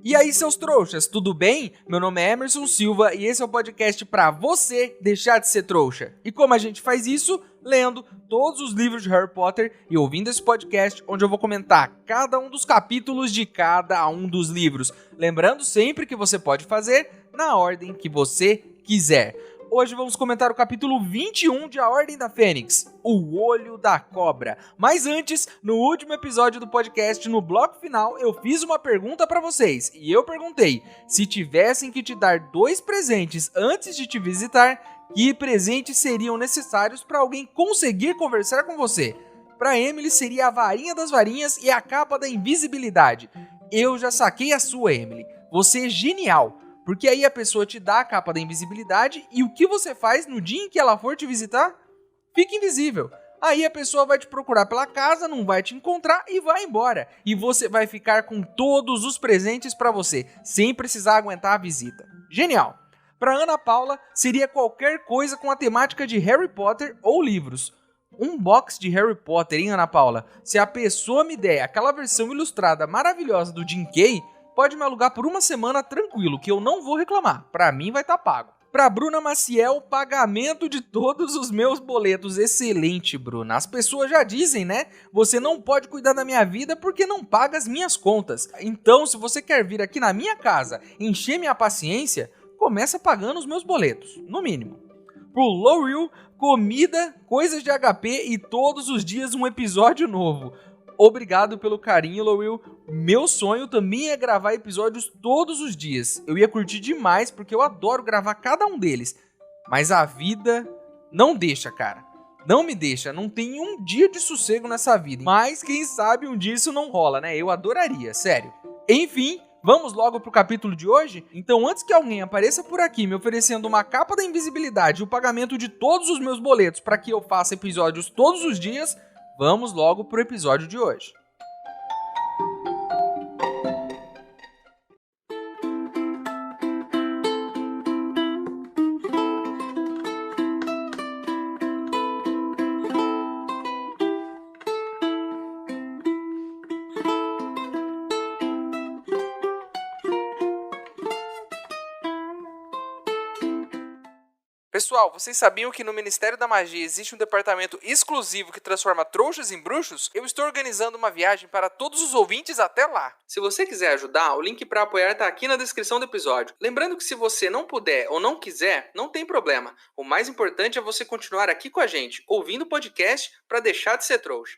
E aí, seus trouxas, tudo bem? Meu nome é Emerson Silva e esse é o podcast para você deixar de ser trouxa. E como a gente faz isso? Lendo todos os livros de Harry Potter e ouvindo esse podcast, onde eu vou comentar cada um dos capítulos de cada um dos livros. Lembrando sempre que você pode fazer na ordem que você quiser. Hoje vamos comentar o capítulo 21 de A Ordem da Fênix, O Olho da Cobra. Mas antes, no último episódio do podcast, no bloco final, eu fiz uma pergunta pra vocês. E eu perguntei, se tivessem que te dar 2 presentes antes de te visitar, que presentes seriam necessários para alguém conseguir conversar com você? Pra Emily seria a varinha das varinhas e a capa da invisibilidade. Eu já saquei a sua, Emily. Você é genial. Porque aí a pessoa te dá a capa da invisibilidade e o que você faz no dia em que ela for te visitar? Fica invisível. Aí a pessoa vai te procurar pela casa, não vai te encontrar e vai embora. E você vai ficar com todos os presentes para você, sem precisar aguentar a visita. Genial! Para Ana Paula, seria qualquer coisa com a temática de Harry Potter ou livros. Um box de Harry Potter, hein, Ana Paula? Se a pessoa me der aquela versão ilustrada maravilhosa do Jim Kay, pode me alugar por uma semana tranquilo, que eu não vou reclamar. Pra mim vai estar pago. Pra Bruna Maciel, pagamento de todos os meus boletos. Excelente, Bruna. As pessoas já dizem, né? Você não pode cuidar da minha vida porque não paga as minhas contas. Então, se você quer vir aqui na minha casa encher minha paciência, começa pagando os meus boletos, no mínimo. Pro Lowell, comida, coisas de HP e todos os dias um episódio novo. Obrigado pelo carinho, Lowell. Meu sonho também é gravar episódios todos os dias. Eu ia curtir demais porque eu adoro gravar cada um deles. Mas a vida não deixa, cara. Não me deixa. Não tem um dia de sossego nessa vida. Mas quem sabe um dia isso não rola, né? Eu adoraria, sério. Enfim, vamos logo pro capítulo de hoje? Então, antes que alguém apareça por aqui me oferecendo uma capa da invisibilidade e o pagamento de todos os meus boletos para que eu faça episódios todos os dias, vamos logo pro episódio de hoje. Pessoal, vocês sabiam que no Ministério da Magia existe um departamento exclusivo que transforma trouxas em bruxos? Eu estou organizando uma viagem para todos os ouvintes até lá. Se você quiser ajudar, o link para apoiar está aqui na descrição do episódio. Lembrando que se você não puder ou não quiser, não tem problema. O mais importante é você continuar aqui com a gente, ouvindo o podcast para deixar de ser trouxa.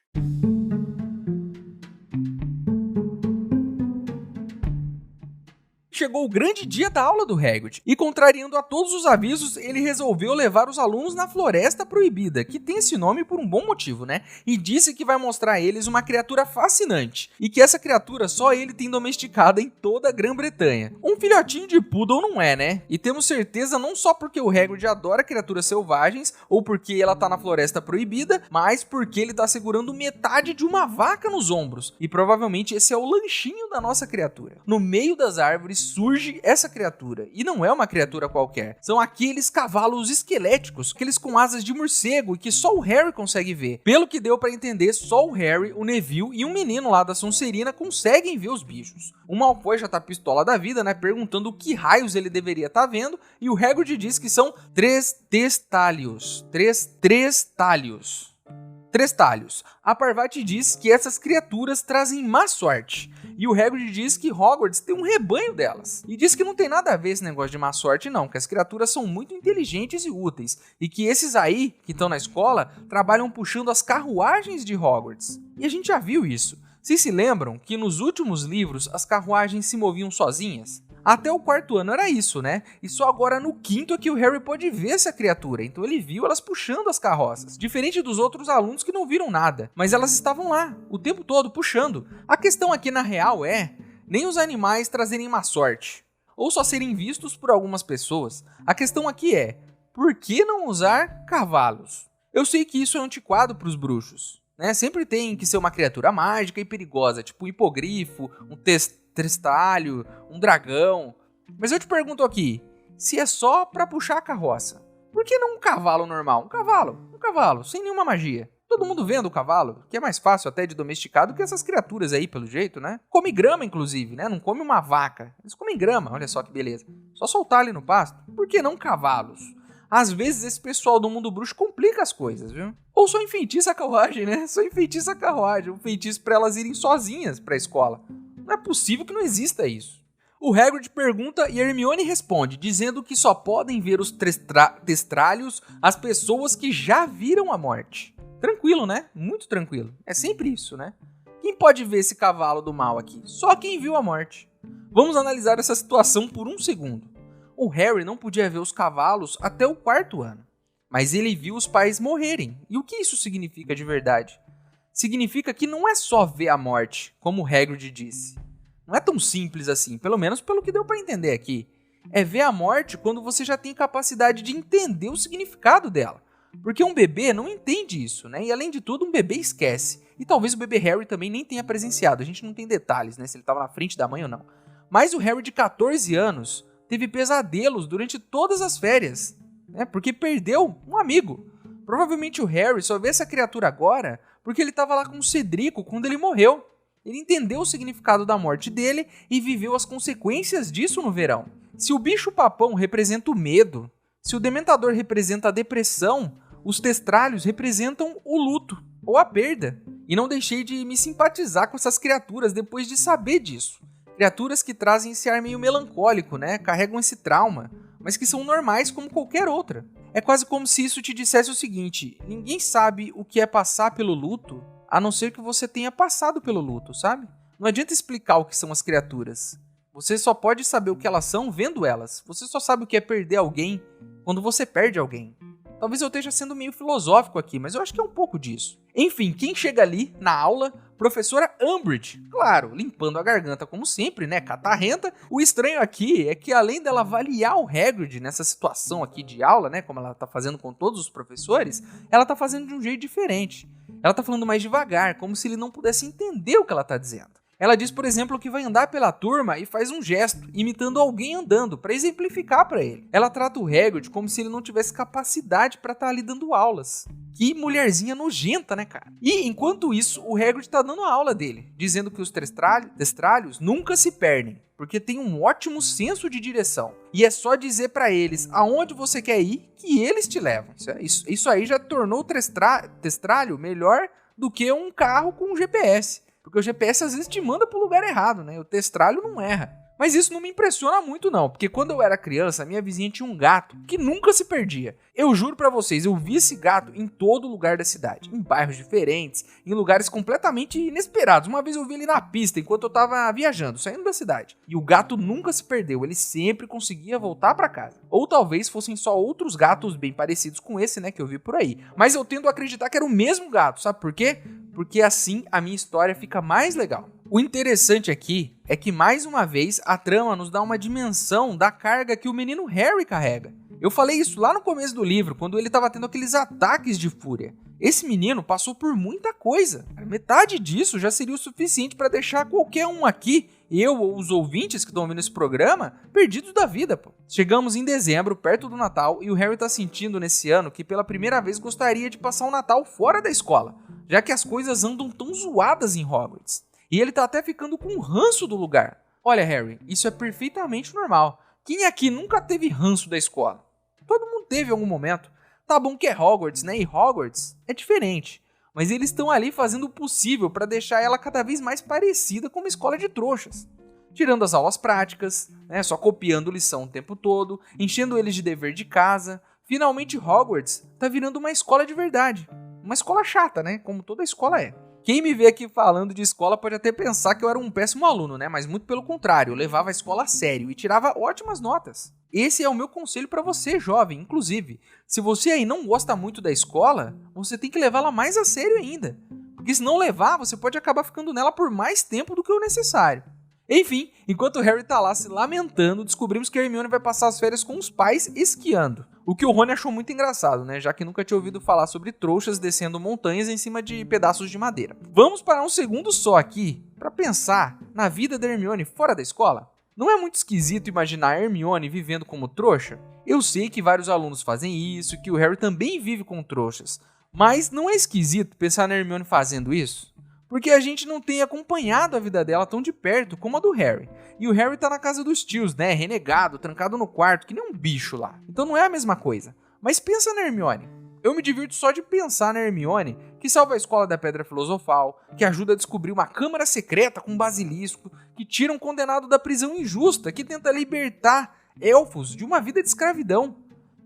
Chegou o grande dia da aula do Hagrid, e contrariando a todos os avisos, ele resolveu levar os alunos na Floresta Proibida, que tem esse nome por um bom motivo, né? E disse que vai mostrar a eles uma criatura fascinante, e que essa criatura só ele tem domesticada em toda a Grã-Bretanha. Um filhotinho de poodle não é, né? E temos certeza não só porque o Hagrid adora criaturas selvagens, ou porque ela tá na Floresta Proibida, mas porque ele tá segurando metade de uma vaca nos ombros, e provavelmente esse é o lanchinho da nossa criatura. No meio das árvores surge essa criatura, e não é uma criatura qualquer, são aqueles cavalos esqueléticos, aqueles com asas de morcego e que só o Harry consegue ver. Pelo que deu pra entender, só o Harry, o Neville e um menino lá da Sonserina conseguem ver os bichos. O Malfoy já tá pistola da vida, né, perguntando o que raios ele deveria estar vendo, e o Hagrid diz que são três talhos. A Parvati diz que essas criaturas trazem má sorte. E o Hagrid diz que Hogwarts tem um rebanho delas. E diz que não tem nada a ver esse negócio de má sorte não, que as criaturas são muito inteligentes e úteis. E que esses aí, que estão na escola, trabalham puxando as carruagens de Hogwarts. E a gente já viu isso. Vocês se lembram que nos últimos livros as carruagens se moviam sozinhas? Até o 4º ano era isso, né? E só agora no 5º é que o Harry pôde ver essa criatura, então ele viu elas puxando as carroças. Diferente dos outros alunos que não viram nada, mas elas estavam lá, o tempo todo, puxando. A questão aqui na real é, nem os animais trazerem má sorte, ou só serem vistos por algumas pessoas. A questão aqui é, por que não usar cavalos? Eu sei que isso é antiquado para os bruxos, né? Sempre tem que ser uma criatura mágica e perigosa, tipo um hipogrifo, um trestalho, um dragão. Mas eu te pergunto aqui, se é só pra puxar a carroça, por que não um cavalo normal? Um cavalo, sem nenhuma magia. Todo mundo vendo o cavalo, que é mais fácil até de domesticar do que essas criaturas aí, pelo jeito, né? Come grama, inclusive, né? Não come uma vaca. Eles comem grama, olha só que beleza. Só soltar ali no pasto. Por que não cavalos? Às vezes esse pessoal do mundo bruxo complica as coisas, viu? Ou só enfeitiça a carruagem, né? Só enfeitiça a carruagem. Um feitiço pra elas irem sozinhas pra escola. Não é possível que não exista isso. O Hagrid pergunta e Hermione responde, dizendo que só podem ver os testralhos as pessoas que já viram a morte. Tranquilo, né? Muito tranquilo. É sempre isso, né? Quem pode ver esse cavalo do mal aqui? Só quem viu a morte. Vamos analisar essa situação por um segundo. O Harry não podia ver os cavalos até o 4º ano, mas ele viu os pais morrerem. E o que isso significa de verdade? Significa que não é só ver a morte, como o Hagrid disse. Não é tão simples assim, pelo menos pelo que deu para entender aqui. É ver a morte quando você já tem capacidade de entender o significado dela. Porque um bebê não entende isso, né? E além de tudo, um bebê esquece. E talvez o bebê Harry também nem tenha presenciado. A gente não tem detalhes, né? Se ele estava na frente da mãe ou não. Mas o Harry de 14 anos teve pesadelos durante todas as férias, né? Porque perdeu um amigo. Provavelmente o Harry só vê essa criatura agora porque ele estava lá com o Cedrico quando ele morreu. Ele entendeu o significado da morte dele e viveu as consequências disso no verão. Se o bicho-papão representa o medo, se o Dementador representa a depressão, os testralhos representam o luto ou a perda. E não deixei de me simpatizar com essas criaturas depois de saber disso. Criaturas que trazem esse ar meio melancólico, né? Carregam esse trauma, mas que são normais como qualquer outra. É quase como se isso te dissesse o seguinte: ninguém sabe o que é passar pelo luto, a não ser que você tenha passado pelo luto, sabe? Não adianta explicar o que são as criaturas. Você só pode saber o que elas são vendo elas. Você só sabe o que é perder alguém quando você perde alguém. Talvez eu esteja sendo meio filosófico aqui, mas eu acho que é um pouco disso. Enfim, quem chega ali, na aula, professora Umbridge. Claro, limpando a garganta como sempre, né, catarrenta. O estranho aqui é que além dela avaliar o Hagrid nessa situação aqui de aula, né, como ela tá fazendo com todos os professores, ela tá fazendo de um jeito diferente. Ela tá falando mais devagar, como se ele não pudesse entender o que ela tá dizendo. Ela diz, por exemplo, que vai andar pela turma e faz um gesto, imitando alguém andando, para exemplificar para ele. Ela trata o Hagrid como se ele não tivesse capacidade para estar ali dando aulas. Que mulherzinha nojenta, né, cara? E, enquanto isso, o Hagrid tá dando a aula dele, dizendo que os testralhos nunca se perdem, porque tem um ótimo senso de direção. E é só dizer para eles aonde você quer ir que eles te levam. Isso aí já tornou o testralho melhor do que um carro com um GPS. Porque o GPS às vezes te manda pro lugar errado, né? O testralho não erra. Mas isso não me impressiona muito não, porque quando eu era criança, a minha vizinha tinha um gato que nunca se perdia. Eu juro pra vocês, eu vi esse gato em todo lugar da cidade, em bairros diferentes, em lugares completamente inesperados. Uma vez eu vi ele na pista enquanto eu tava viajando, saindo da cidade. E o gato nunca se perdeu, ele sempre conseguia voltar pra casa. Ou talvez fossem só outros gatos bem parecidos com esse, né, que eu vi por aí. Mas eu tendo a acreditar que era o mesmo gato, sabe por quê? Porque assim a minha história fica mais legal. O interessante aqui é que, mais uma vez, a trama nos dá uma dimensão da carga que o menino Harry carrega. Eu falei isso lá no começo do livro, quando ele estava tendo aqueles ataques de fúria. Esse menino passou por muita coisa. Metade disso já seria o suficiente para deixar qualquer um aqui, eu ou os ouvintes que estão ouvindo esse programa, perdidos da vida, pô. Chegamos em dezembro, perto do Natal, e o Harry tá sentindo nesse ano que pela primeira vez gostaria de passar o Natal fora da escola, já que as coisas andam tão zoadas em Hogwarts. E ele tá até ficando com ranço do lugar. Olha, Harry, isso é perfeitamente normal. Quem aqui nunca teve ranço da escola? Todo mundo teve em algum momento. Tá bom que é Hogwarts, né? E Hogwarts é diferente. Mas eles estão ali fazendo o possível para deixar ela cada vez mais parecida com uma escola de trouxas. Tirando as aulas práticas, né? Só copiando lição o tempo todo, enchendo eles de dever de casa. Finalmente Hogwarts tá virando uma escola de verdade. Uma escola chata, né? Como toda escola é. Quem me vê aqui falando de escola pode até pensar que eu era um péssimo aluno, né? Mas muito pelo contrário, eu levava a escola a sério e tirava ótimas notas. Esse é o meu conselho para você, jovem. Inclusive, se você aí não gosta muito da escola, você tem que levá-la mais a sério ainda. Porque se não levar, você pode acabar ficando nela por mais tempo do que o necessário. Enfim, enquanto o Harry tá lá se lamentando, descobrimos que a Hermione vai passar as férias com os pais esquiando. O que o Rony achou muito engraçado, né? Já que nunca tinha ouvido falar sobre trouxas descendo montanhas em cima de pedaços de madeira. Vamos parar um segundo só aqui para pensar na vida da Hermione fora da escola? Não é muito esquisito imaginar a Hermione vivendo como trouxa? Eu sei que vários alunos fazem isso, que o Harry também vive com trouxas. Mas não é esquisito pensar na Hermione fazendo isso? Porque a gente não tem acompanhado a vida dela tão de perto como a do Harry. E o Harry tá na casa dos tios, né? Renegado, trancado no quarto, que nem um bicho lá. Então não é a mesma coisa. Mas pensa na Hermione. Eu me divirto só de pensar na Hermione, que salva a escola da Pedra Filosofal, que ajuda a descobrir uma câmara secreta com um basilisco, que tira um condenado da prisão injusta, que tenta libertar elfos de uma vida de escravidão.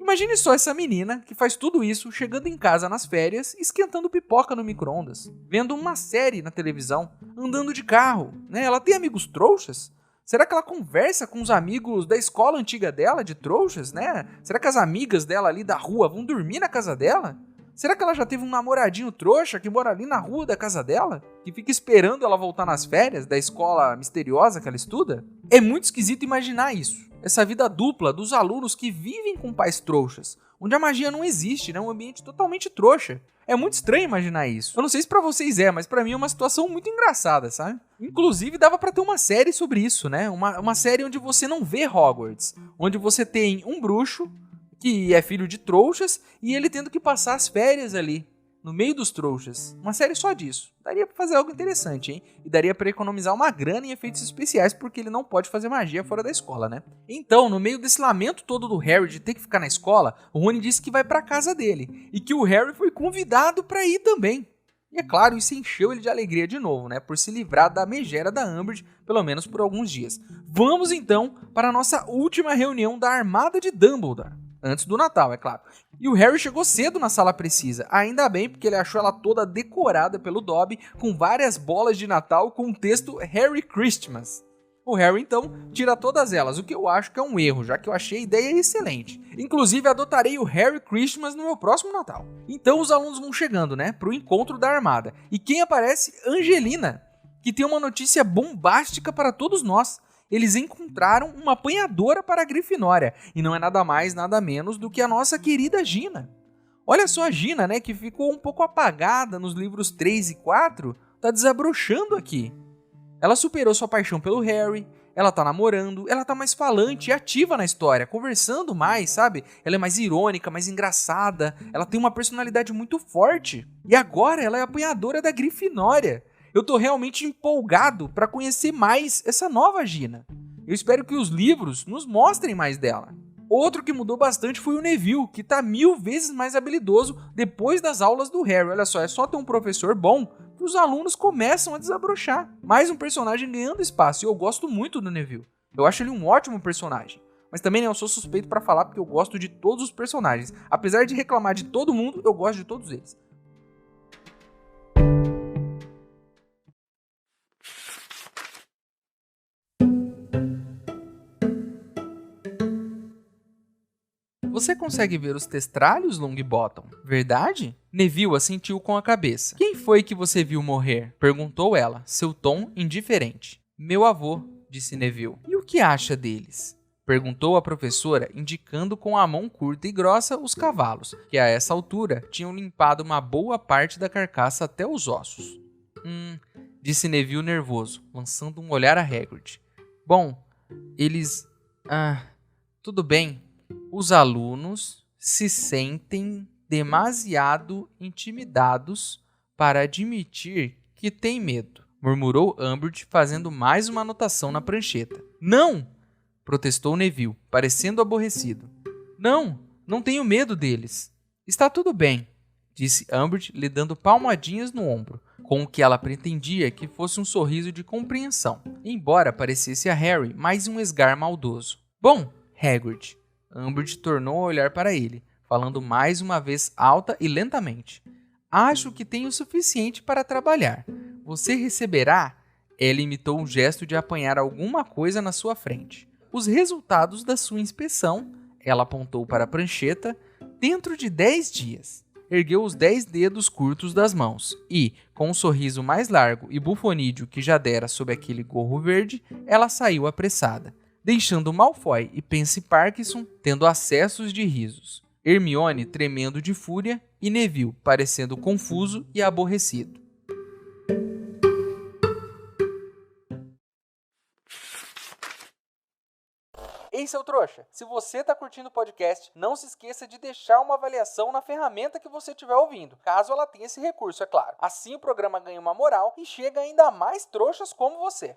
Imagine só essa menina que faz tudo isso chegando em casa nas férias, esquentando pipoca no micro-ondas, vendo uma série na televisão, andando de carro, né? Ela tem amigos trouxas? Será que ela conversa com os amigos da escola antiga dela, de trouxas, né? Será que as amigas dela ali da rua vão dormir na casa dela? Será que ela já teve um namoradinho trouxa que mora ali na rua da casa dela? Que fica esperando ela voltar nas férias da escola misteriosa que ela estuda? É muito esquisito imaginar isso. Essa vida dupla dos alunos que vivem com pais trouxas, onde a magia não existe, né? Um ambiente totalmente trouxa. É muito estranho imaginar isso. Eu não sei se pra vocês mas pra mim é uma situação muito engraçada, sabe? Inclusive dava pra ter uma série sobre isso, né? Uma série onde você não vê Hogwarts, onde você tem um bruxo que é filho de trouxas e ele tendo que passar as férias ali, no meio dos trouxas. Uma série só disso. Daria pra fazer algo interessante, hein? E daria pra economizar uma grana em efeitos especiais, porque ele não pode fazer magia fora da escola, né? Então, no meio desse lamento todo do Harry de ter que ficar na escola, o Rony disse que vai pra casa dele. E que o Harry foi convidado pra ir também. E é claro, isso encheu ele de alegria de novo, né? Por se livrar da megera da Umbridge, pelo menos por alguns dias. Vamos então para a nossa última reunião da Armada de Dumbledore. Antes do Natal, é claro. E o Harry chegou cedo na sala precisa. Ainda bem, porque ele achou ela toda decorada pelo Dobby, com várias bolas de Natal com o texto Harry Christmas. O Harry, então, tira todas elas, o que eu acho que é um erro, já que eu achei a ideia excelente. Inclusive, adotarei o Harry Christmas no meu próximo Natal. Então, os alunos vão chegando, né, pro encontro da Armada. E quem aparece? Angelina, que tem uma notícia bombástica para todos nós. Eles encontraram uma apanhadora para a Grifinória, e não é nada mais, nada menos do que a nossa querida Gina. Olha só a Gina, né, que ficou um pouco apagada nos livros 3 e 4, tá desabrochando aqui. Ela superou sua paixão pelo Harry, ela tá namorando, ela tá mais falante e ativa na história, conversando mais, sabe? Ela é mais irônica, mais engraçada, ela tem uma personalidade muito forte. E agora ela é a apanhadora da Grifinória. Eu tô realmente empolgado para conhecer mais essa nova Gina. Eu espero que os livros nos mostrem mais dela. Outro que mudou bastante foi o Neville, que tá 1000 vezes mais habilidoso depois das aulas do Harry. Olha só, é só ter um professor bom que os alunos começam a desabrochar. Mais um personagem ganhando espaço, e eu gosto muito do Neville. Eu acho ele um ótimo personagem. Mas também eu sou suspeito para falar porque eu gosto de todos os personagens. Apesar de reclamar de todo mundo, eu gosto de todos eles. Você consegue ver os testralhos, Longbottom? Verdade? Neville assentiu com a cabeça. Quem foi que você viu morrer? Perguntou ela, seu tom indiferente. Meu avô, disse Neville. E o que acha deles? Perguntou a professora, indicando com a mão curta e grossa os cavalos, que a essa altura tinham limpado uma boa parte da carcaça até os ossos. Disse Neville nervoso, lançando um olhar a Hagrid. Bom, eles... tudo bem. Os alunos se sentem demasiado intimidados para admitir que têm medo, murmurou Umbridge, fazendo mais uma anotação na prancheta. Não! Protestou Neville, parecendo aborrecido. Não tenho medo deles. Está tudo bem, disse Umbridge, lhe dando palmadinhas no ombro, com o que ela pretendia que fosse um sorriso de compreensão, embora parecesse a Harry mais um esgar maldoso. Bom, Hagrid, Umbridge tornou a olhar para ele, falando mais uma vez alta e lentamente. Acho que tenho o suficiente para trabalhar. Você receberá... Ela imitou um gesto de apanhar alguma coisa na sua frente. Os resultados da sua inspeção, ela apontou para a prancheta, dentro de 10 dias. Ergueu os 10 dedos curtos das mãos e, com um sorriso mais largo e bufonídeo que já dera sob aquele gorro verde, ela saiu apressada, deixando Malfoy e Pansy Parkinson tendo acessos de risos, Hermione tremendo de fúria e Neville parecendo confuso e aborrecido. Ei, seu trouxa, se você tá curtindo o podcast, não se esqueça de deixar uma avaliação na ferramenta que você estiver ouvindo, caso ela tenha esse recurso, é claro. Assim o programa ganha uma moral e chega ainda a mais trouxas como você.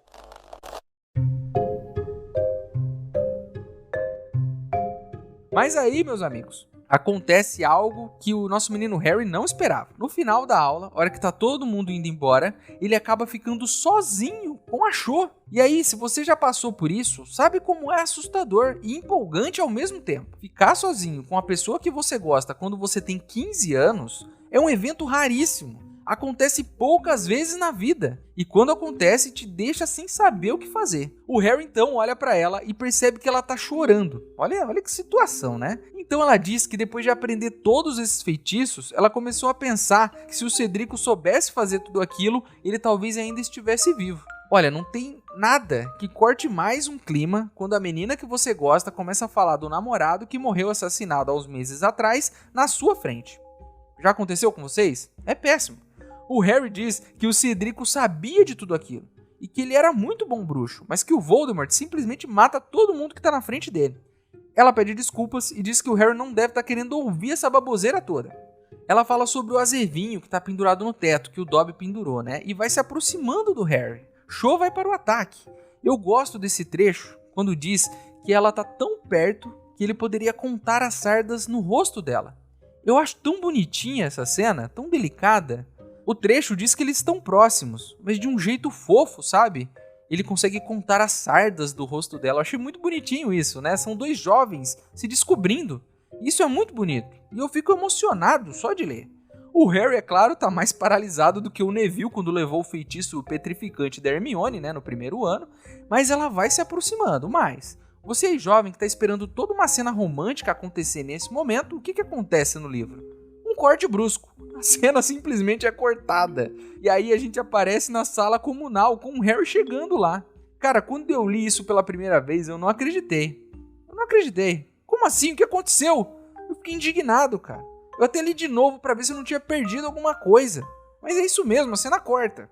Mas aí, meus amigos, acontece algo que o nosso menino Harry não esperava. No final da aula, hora que tá todo mundo indo embora, ele acaba ficando sozinho com a Cho. E aí, se você já passou por isso, sabe como é assustador e empolgante ao mesmo tempo. Ficar sozinho com a pessoa que você gosta quando você tem 15 anos é um evento raríssimo. Acontece poucas vezes na vida, e quando acontece te deixa sem saber o que fazer. O Harry então olha pra ela e percebe que ela tá chorando. Olha que situação, né? Então ela diz que depois de aprender todos esses feitiços, ela começou a pensar que se o Cedrico soubesse fazer tudo aquilo, ele talvez ainda estivesse vivo. Olha, não tem nada que corte mais um clima quando a menina que você gosta começa a falar do namorado que morreu assassinado há uns meses atrás na sua frente. Já aconteceu com vocês? É péssimo. O Harry diz que o Cedrico sabia de tudo aquilo e que ele era muito bom bruxo, mas que o Voldemort simplesmente mata todo mundo que está na frente dele. Ela pede desculpas e diz que o Harry não deve estar querendo ouvir essa baboseira toda. Ela fala sobre o azevinho que está pendurado no teto, que o Dobby pendurou, né? E vai se aproximando do Harry. Cho vai para o ataque. Eu gosto desse trecho quando diz que ela está tão perto que ele poderia contar as sardas no rosto dela. Eu acho tão bonitinha essa cena, tão delicada. O trecho diz que eles estão próximos, mas de um jeito fofo, sabe? Ele consegue contar as sardas do rosto dela. Eu achei muito bonitinho isso, né? São dois jovens se descobrindo. Isso é muito bonito. E eu fico emocionado só de ler. O Harry, é claro, tá mais paralisado do que o Neville quando levou o feitiço petrificante da Hermione, né? No primeiro ano. Mas ela vai se aproximando mais. Você aí, jovem, que tá esperando toda uma cena romântica acontecer nesse momento, o que acontece no livro? Um corte brusco. A cena simplesmente é cortada. E aí a gente aparece na sala comunal com o Harry chegando lá. Cara, quando eu li isso pela primeira vez, eu não acreditei. Como assim? O que aconteceu? Eu fiquei indignado, cara. Eu até li de novo pra ver se eu não tinha perdido alguma coisa. Mas é isso mesmo, a cena corta.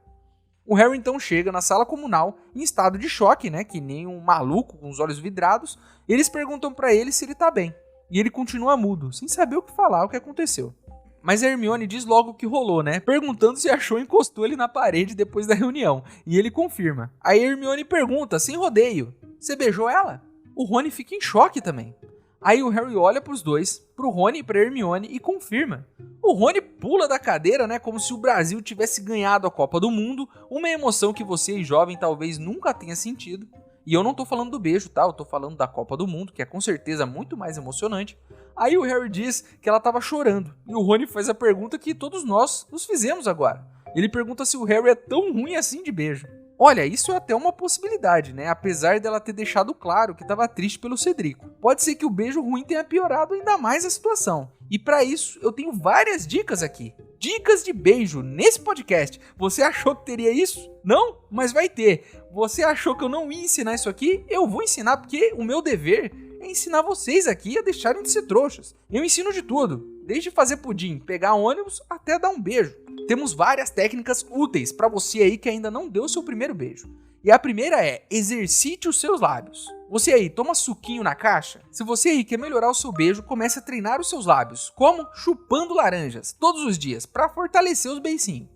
O Harry então chega na sala comunal em estado de choque, né? Que nem um maluco com os olhos vidrados. E eles perguntam pra ele se ele tá bem. E ele continua mudo, sem saber o que falar, o que aconteceu. Mas a Hermione diz logo o que rolou, né? Perguntando se a Cho encostou ele na parede depois da reunião. E ele confirma. Aí a Hermione pergunta, sem rodeio, você beijou ela? O Rony fica em choque também. Aí o Harry olha pros dois, pro Rony e pra Hermione e confirma. O Rony pula da cadeira, né? Como se o Brasil tivesse ganhado a Copa do Mundo. Uma emoção que você, jovem, talvez nunca tenha sentido. E eu não tô falando do beijo, tá? Eu tô falando da Copa do Mundo, que é com certeza muito mais emocionante. Aí o Harry diz que ela tava chorando. E o Rony faz a pergunta que todos nós nos fizemos agora. Ele pergunta se o Harry é tão ruim assim de beijo. Olha, isso é até uma possibilidade, né? Apesar dela ter deixado claro que tava triste pelo Cedrico. Pode ser que o beijo ruim tenha piorado ainda mais a situação. E para isso, eu tenho várias dicas aqui. Dicas de beijo nesse podcast. Você achou que teria isso? Não? Mas vai ter. Você achou que eu não ia ensinar isso aqui? Eu vou ensinar porque o meu dever é ensinar vocês aqui a deixarem de ser trouxas. Eu ensino de tudo. Desde fazer pudim, pegar ônibus, até dar um beijo. Temos várias técnicas úteis para você aí que ainda não deu o seu primeiro beijo. E a primeira é, exercite os seus lábios. Você aí, toma suquinho na caixa? Se você aí quer melhorar o seu beijo, comece a treinar os seus lábios. Como? Chupando laranjas, todos os dias, para fortalecer os beicinhos.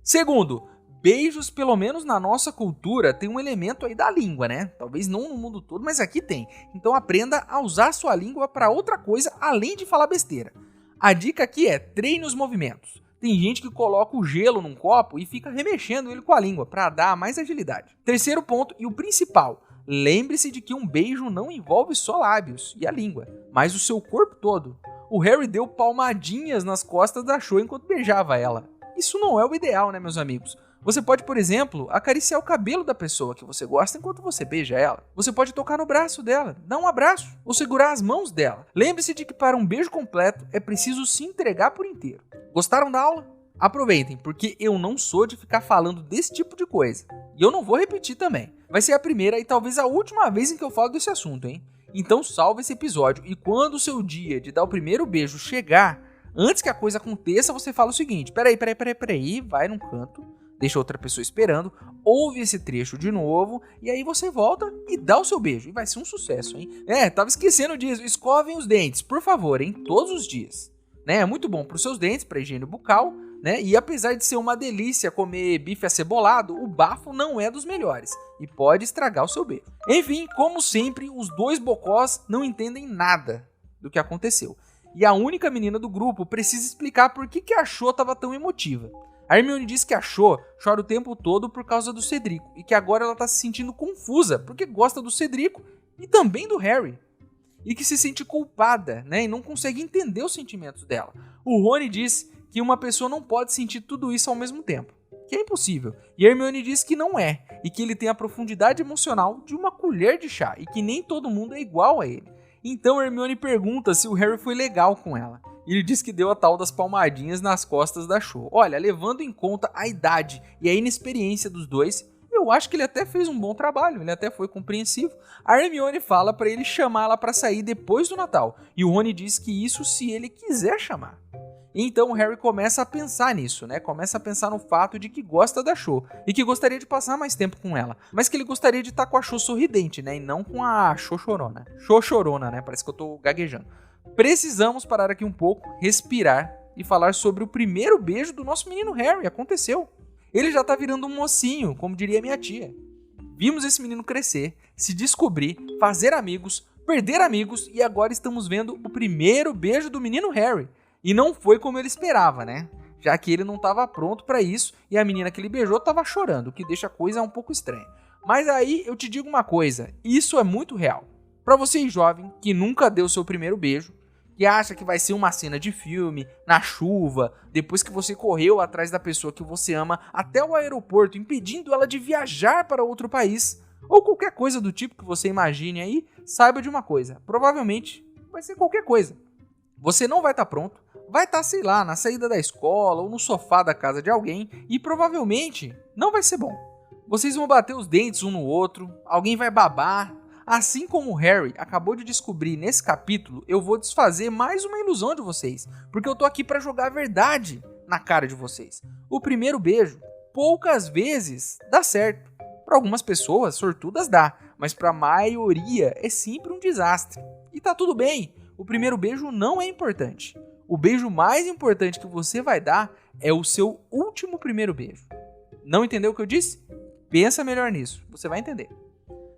Segundo, beijos, pelo menos na nossa cultura, tem um elemento aí da língua, né? Talvez não no mundo todo, mas aqui tem. Então aprenda a usar a sua língua para outra coisa, além de falar besteira. A dica aqui é, treine os movimentos. Tem gente que coloca o gelo num copo e fica remexendo ele com a língua para dar mais agilidade. Terceiro ponto e o principal, lembre-se de que um beijo não envolve só lábios e a língua, mas o seu corpo todo. O Harry deu palmadinhas nas costas da Cho enquanto beijava ela. Isso não é o ideal, né, meus amigos? Você pode, por exemplo, acariciar o cabelo da pessoa que você gosta enquanto você beija ela. Você pode tocar no braço dela, dar um abraço ou segurar as mãos dela. Lembre-se de que para um beijo completo é preciso se entregar por inteiro. Gostaram da aula? Aproveitem, porque eu não sou de ficar falando desse tipo de coisa. E eu não vou repetir também. Vai ser a primeira e talvez a última vez em que eu falo desse assunto, hein? Então salva esse episódio e quando o seu dia de dar o primeiro beijo chegar, antes que a coisa aconteça, você fala o seguinte, peraí, vai num canto, deixa outra pessoa esperando, ouve esse trecho de novo, e aí você volta e dá o seu beijo. E vai ser um sucesso, hein? Tava esquecendo disso. Escovem os dentes, por favor, hein? Todos os dias. Né? É muito bom para os seus dentes, para higiene bucal, né? E apesar de ser uma delícia comer bife acebolado, o bafo não é dos melhores e pode estragar o seu beijo. Enfim, como sempre, os dois bocós não entendem nada do que aconteceu. E a única menina do grupo precisa explicar por que a Cho estava tão emotiva. A Hermione diz que a Cho chora o tempo todo por causa do Cedrico e que agora ela está se sentindo confusa porque gosta do Cedrico e também do Harry. E que se sente culpada, né? E não consegue entender os sentimentos dela. O Rony diz que uma pessoa não pode sentir tudo isso ao mesmo tempo, que é impossível. E a Hermione diz que não é, e que ele tem a profundidade emocional de uma colher de chá, e que nem todo mundo é igual a ele. Então a Hermione pergunta se o Harry foi legal com ela. E ele diz que deu a tal das palmadinhas nas costas da Cho. Olha, levando em conta a idade e a inexperiência dos dois, eu acho que ele até fez um bom trabalho, ele até foi compreensivo. A Hermione fala pra ele chamar ela pra sair depois do Natal, e o Rony diz que isso se ele quiser chamar. Então o Harry começa a pensar nisso, né? Começa a pensar no fato de que gosta da Cho e que gostaria de passar mais tempo com ela, mas que ele gostaria de estar com a Cho sorridente, né? E não com a Cho chorona. Cho chorona, né? Parece que eu tô gaguejando. Precisamos parar aqui um pouco, respirar e falar sobre o primeiro beijo do nosso menino Harry. Aconteceu. Ele já tá virando um mocinho, como diria minha tia. Vimos esse menino crescer, se descobrir, fazer amigos, perder amigos e agora estamos vendo o primeiro beijo do menino Harry. E não foi como ele esperava, né? Já que ele não estava pronto para isso e a menina que ele beijou estava chorando, o que deixa a coisa um pouco estranha. Mas aí eu te digo uma coisa, isso é muito real. Para você jovem que nunca deu seu primeiro beijo, que acha que vai ser uma cena de filme, na chuva, depois que você correu atrás da pessoa que você ama até o aeroporto, impedindo ela de viajar para outro país, ou qualquer coisa do tipo que você imagine aí, saiba de uma coisa, provavelmente vai ser qualquer coisa. Você não vai estar pronto, vai estar, sei lá, na saída da escola ou no sofá da casa de alguém e provavelmente não vai ser bom. Vocês vão bater os dentes um no outro, alguém vai babar. Assim como o Harry acabou de descobrir nesse capítulo, eu vou desfazer mais uma ilusão de vocês, porque eu tô aqui para jogar a verdade na cara de vocês. O primeiro beijo, poucas vezes, dá certo. Para algumas pessoas, sortudas dá, mas para a maioria é sempre um desastre. E tá tudo bem, o primeiro beijo não é importante. O beijo mais importante que você vai dar é o seu último primeiro beijo. Não entendeu o que eu disse? Pensa melhor nisso, você vai entender.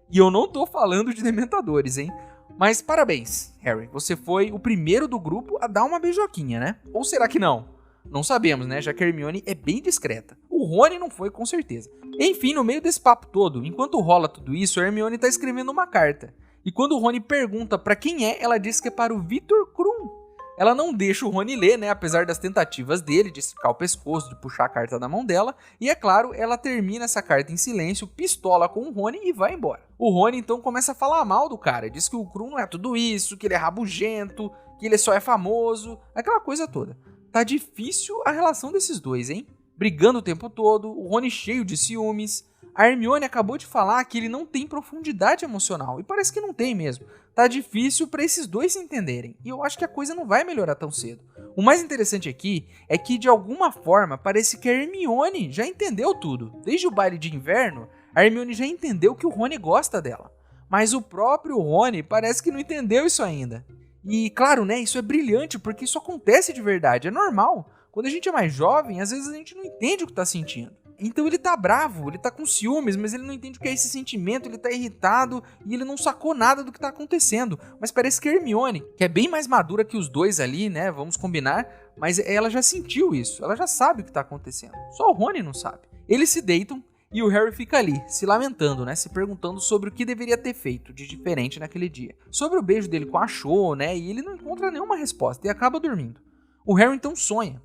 E eu não tô falando de dementadores, hein? Mas parabéns, Harry, você foi o primeiro do grupo a dar uma beijoquinha, né? Ou será que não? Não sabemos, né? Já que a Hermione é bem discreta. O Rony não foi, com certeza. Enfim, no meio desse papo todo, enquanto rola tudo isso, a Hermione tá escrevendo uma carta. E quando o Rony pergunta pra quem é, ela diz que é para o Victor Krum. Ela não deixa o Rony ler, né, apesar das tentativas dele de esticar o pescoço, de puxar a carta da mão dela, e é claro, ela termina essa carta em silêncio, pistola com o Rony e vai embora. O Rony então começa a falar mal do cara, diz que o Krum não é tudo isso, que ele é rabugento, que ele só é famoso, aquela coisa toda. Tá difícil a relação desses dois, hein? Brigando o tempo todo, o Rony cheio de ciúmes. A Hermione acabou de falar que ele não tem profundidade emocional, e parece que não tem mesmo. Tá difícil para esses dois se entenderem, e eu acho que a coisa não vai melhorar tão cedo. O mais interessante aqui é que, de alguma forma, parece que a Hermione já entendeu tudo. Desde o baile de inverno, a Hermione já entendeu que o Rony gosta dela. Mas o próprio Rony parece que não entendeu isso ainda. E, claro, né, isso é brilhante, porque isso acontece de verdade, é normal. Quando a gente é mais jovem, às vezes a gente não entende o que tá sentindo. Então ele tá bravo, ele tá com ciúmes, mas ele não entende o que é esse sentimento, ele tá irritado e ele não sacou nada do que tá acontecendo. Mas parece que a Hermione, que é bem mais madura que os dois ali, né, vamos combinar, mas ela já sentiu isso, ela já sabe o que tá acontecendo. Só o Rony não sabe. Eles se deitam e o Harry fica ali, se lamentando, né, se perguntando sobre o que deveria ter feito de diferente naquele dia. Sobre o beijo dele com a Cho, né, e ele não encontra nenhuma resposta e acaba dormindo. O Harry então sonha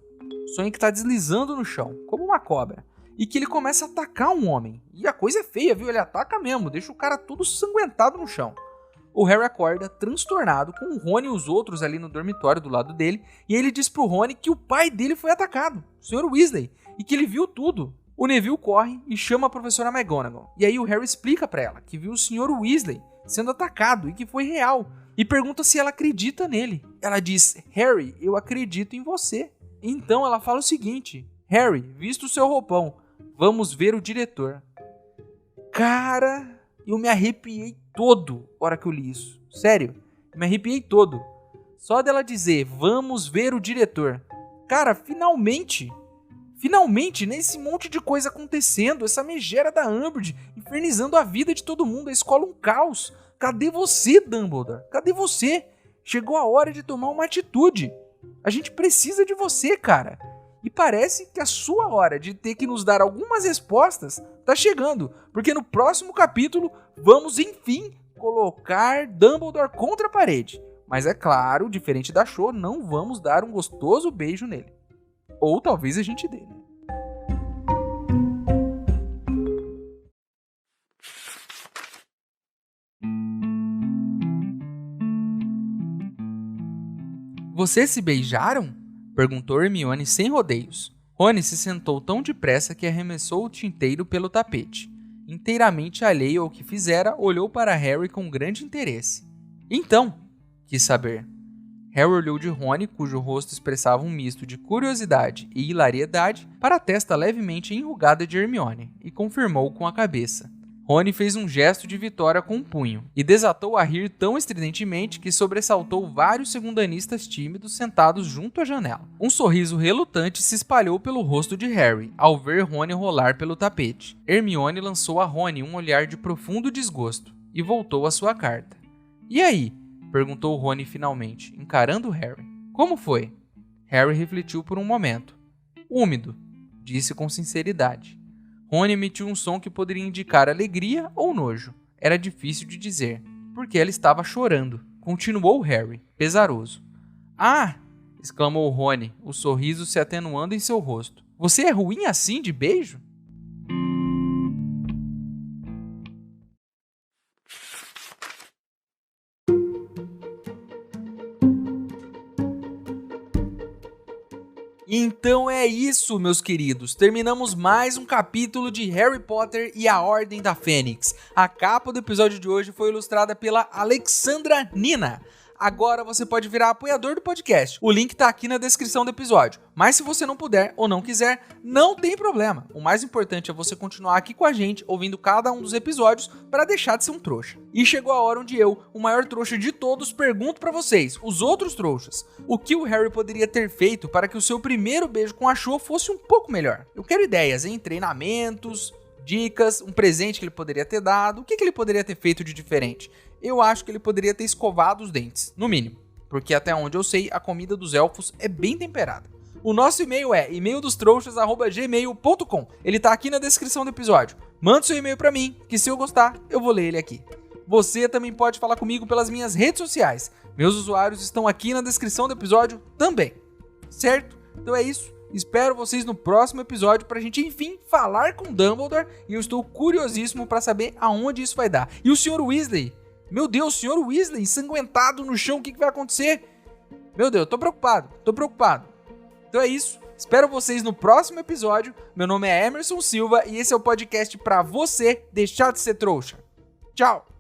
que tá deslizando no chão, como uma cobra. E que ele começa a atacar um homem. E a coisa é feia, viu? Ele ataca mesmo, deixa o cara todo sanguentado no chão. O Harry acorda, transtornado, com o Rony e os outros ali no dormitório do lado dele. E ele diz pro Rony que o pai dele foi atacado, o Sr. Weasley, e que ele viu tudo. O Neville corre e chama a professora McGonagall. E aí o Harry explica pra ela que viu o Sr. Weasley sendo atacado e que foi real. E pergunta se ela acredita nele. Ela diz, Harry, eu acredito em você. Então ela fala o seguinte, Harry, vista o seu roupão. Vamos ver o diretor. Cara, eu me arrepiei todo na hora que eu li isso. Sério, me arrepiei todo. Só dela dizer, vamos ver o diretor. Cara, finalmente, nesse monte de coisa acontecendo, essa megera da Umbridge infernizando a vida de todo mundo, a escola um caos. Cadê você, Dumbledore? Cadê você? Chegou a hora de tomar uma atitude. A gente precisa de você, cara. E parece que a sua hora de ter que nos dar algumas respostas tá chegando, porque no próximo capítulo vamos, enfim, colocar Dumbledore contra a parede. Mas é claro, diferente da Cho, não vamos dar um gostoso beijo nele. Ou talvez a gente dê, né? Vocês se beijaram? Perguntou Hermione sem rodeios. Rony se sentou tão depressa que arremessou o tinteiro pelo tapete. Inteiramente alheio ao que fizera, olhou para Harry com grande interesse. Então, quis saber. Harry olhou de Rony, cujo rosto expressava um misto de curiosidade e hilariedade, para a testa levemente enrugada de Hermione, e confirmou com a cabeça. Rony fez um gesto de vitória com o punho, e desatou a rir tão estridentemente que sobressaltou vários segundanistas tímidos sentados junto à janela. Um sorriso relutante se espalhou pelo rosto de Harry, ao ver Rony rolar pelo tapete. Hermione lançou a Rony um olhar de profundo desgosto, e voltou à sua carta. E aí? Perguntou Rony finalmente, encarando Harry. Como foi? Harry refletiu por um momento. Úmido, disse com sinceridade. Rony emitiu um som que poderia indicar alegria ou nojo. Era difícil de dizer, porque ela estava chorando. Continuou Harry, pesaroso. Ah! Exclamou Rony, o sorriso se atenuando em seu rosto. Você é ruim assim de beijo? Então é isso, meus queridos. Terminamos mais um capítulo de Harry Potter e a Ordem da Fênix. A capa do episódio de hoje foi ilustrada pela Alexandra Nina. Agora você pode virar apoiador do podcast. O link tá aqui na descrição do episódio. Mas se você não puder ou não quiser, não tem problema. O mais importante é você continuar aqui com a gente, ouvindo cada um dos episódios, para deixar de ser um trouxa. E chegou a hora onde eu, o maior trouxa de todos, pergunto para vocês, os outros trouxas, o que o Harry poderia ter feito para que o seu primeiro beijo com a Cho fosse um pouco melhor? Eu quero ideias, hein? Treinamentos, dicas, um presente que ele poderia ter dado, o que ele poderia ter feito de diferente? Eu acho que ele poderia ter escovado os dentes, no mínimo, porque até onde eu sei, a comida dos elfos é bem temperada. O nosso e-mail é e-maildostrouxas@gmail.com. Ele tá aqui na descrição do episódio. Manda seu e-mail pra mim, que se eu gostar, eu vou ler ele aqui. Você também pode falar comigo pelas minhas redes sociais. Meus usuários estão aqui na descrição do episódio também. Certo? Então é isso. Espero vocês no próximo episódio pra gente, enfim, falar com Dumbledore. E eu estou curiosíssimo pra saber aonde isso vai dar. E o Sr. Weasley? Meu Deus, o Sr. Weasley ensanguentado no chão, o que vai acontecer? Meu Deus, tô preocupado. Então é isso. Espero vocês no próximo episódio. Meu nome é Emerson Silva e esse é o podcast pra você deixar de ser trouxa. Tchau!